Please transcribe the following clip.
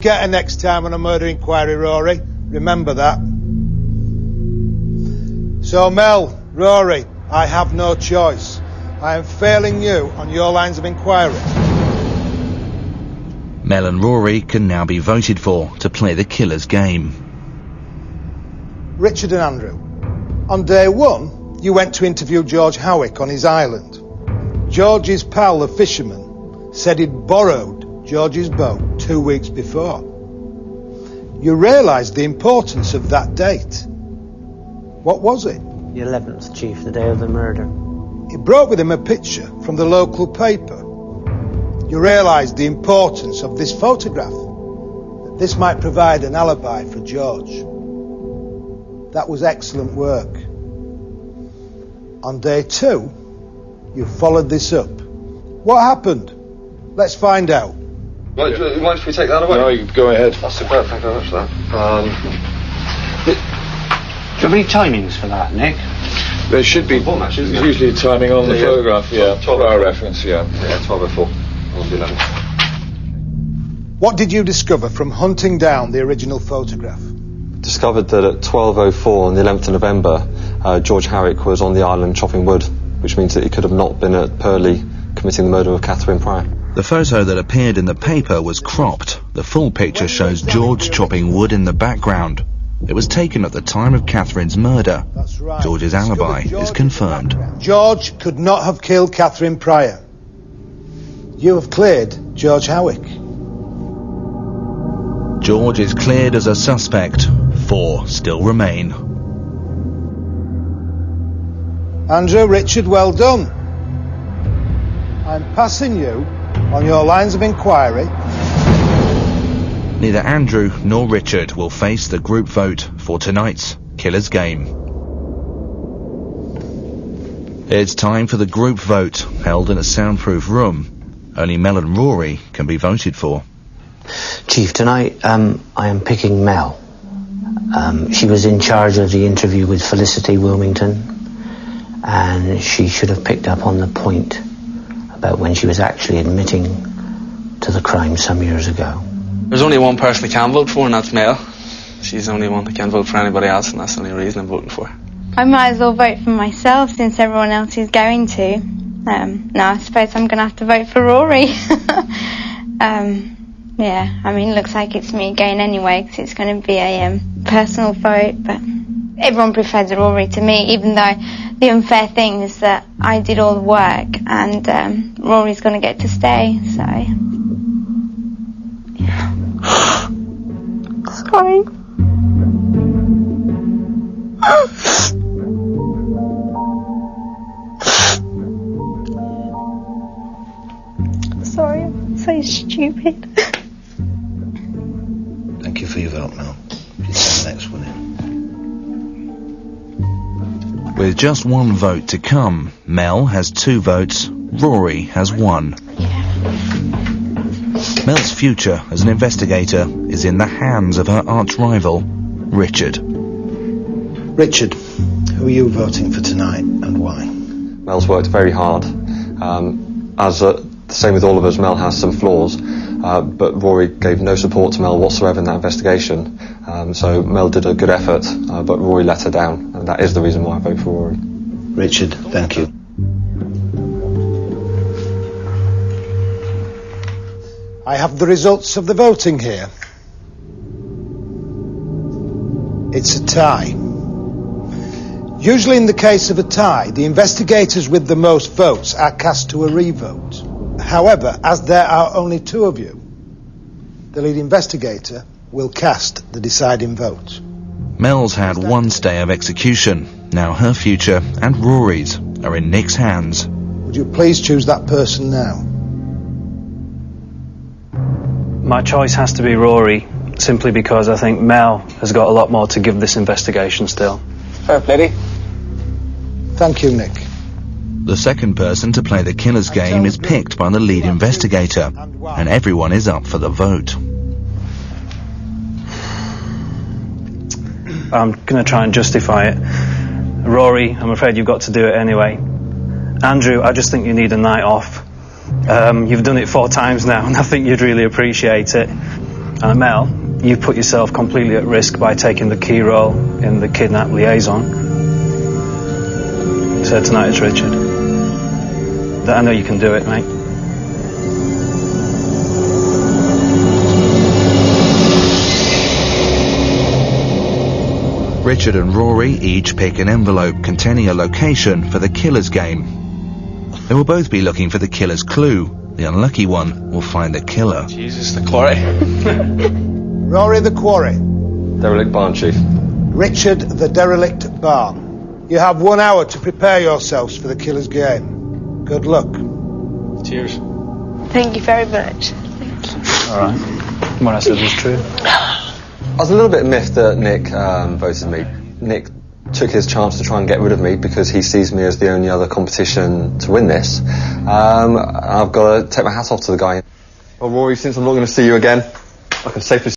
Get her next time on a murder inquiry, Rory. Remember that. So, Mel, Rory, I have no choice. I am failing you on your lines of inquiry. Mel and Rory can now be voted for to play the killer's game. Richard and Andrew, on day one, you went to interview George Howick on his island. George's pal, the fisherman, said he'd borrowed George's boat 2 weeks before. You realised the importance of that date. What was it? The 11th, Chief, the day of the murder. He brought with him a picture from the local paper. You realised the importance of this photograph. That this might provide an alibi for George. That was excellent work. On day two, you followed this up. What happened? Let's find out. Right, do you mind if we take that away? No, you go ahead. That's superb, thank you very much for that. Do you have any timings for that, Nick? There should be usually timing on the photograph, yeah. 12 for our reference, yeah. Yeah, 12:04 on the 11th. What did you discover from hunting down the original photograph? Discovered that at 12:04 on the 11th of November, George Howick was on the island chopping wood, which means that he could have not been at Purley committing the murder of Catherine Pryor. The photo that appeared in the paper was cropped. The full picture shows George chopping wood in the background. It was taken at the time of Catherine's murder. That's right. George's alibi is confirmed. George could not have killed Catherine Pryor. You have cleared George Howick. George is cleared as a suspect. 4 still remain. Andrew, Richard, well done. I'm passing you on your lines of inquiry. Neither Andrew nor Richard will face the group vote for tonight's Killer's Game. It's time for the group vote, held in a soundproof room. Only Mel and Rory can be voted for. Chief, tonight I am picking Mel. She was in charge of the interview with Felicity Wilmington, and she should have picked up on the point about when she was actually admitting to the crime some years ago. There's only one person I can vote for, and that's Mel. She's the only one that can vote for anybody else, and that's the only reason I'm voting for her. I might as well vote for myself since everyone else is going to. No, I suppose I'm going to have to vote for Rory. Yeah, I mean, it looks like it's me going anyway, because it's going to be a personal vote, but everyone prefers Rory to me, even though the unfair thing is that I did all the work, and Rory's going to get to stay, so... Yeah. Sorry. Sorry, I'm so stupid. Thank you for your vote, Mel. Please send the next one in. With just one vote to come, Mel has 2 votes, Rory has 1. Mel's future as an investigator is in the hands of her arch-rival, Richard. Richard, who are you voting for tonight and why? Mel's worked very hard. The same with all of us, Mel has some flaws, but Rory gave no support to Mel whatsoever in that investigation. So Mel did a good effort, but Rory let her down, and that is the reason why I vote for Rory. Richard, thank you. I have the results of the voting here. It's a tie. Usually in the case of a tie, the investigators with the most votes are cast to a revote. However, as there are only 2 of you, the lead investigator will cast the deciding vote. Mel's had 1 stay of execution. Now her future and Rory's are in Nick's hands. Would you please choose that person now? My choice has to be Rory, simply because I think Mel has got a lot more to give this investigation still. Fair play. Thank you, Nick. The second person to play the Killer's Game is picked by the lead investigator, and everyone is up for the vote. I'm going to try and justify it. Rory, I'm afraid you've got to do it anyway. Andrew, I just think you need a night off. You've done it 4 times now, and I think you'd really appreciate it. And Mel, you've put yourself completely at risk by taking the key role in the kidnap liaison. So tonight it's Richard. I know you can do it, mate. Richard and Rory each pick an envelope containing a location for the killer's game. They will both be looking for the killer's clue. The unlucky one will find the killer. Jesus, the quarry. Rory, the quarry. Derelict barn, Chief. Richard, the derelict barn. You have 1 hour to prepare yourselves for the killer's game. Good luck. Cheers. Thank you very much. Thank you. All right. What I said was true. I was a little bit miffed that Nick voted me. Nick took his chance to try and get rid of me because he sees me as the only other competition to win this. I've got to take my hat off to the guy. Well, Rory, since I'm not going to see you again, I can safely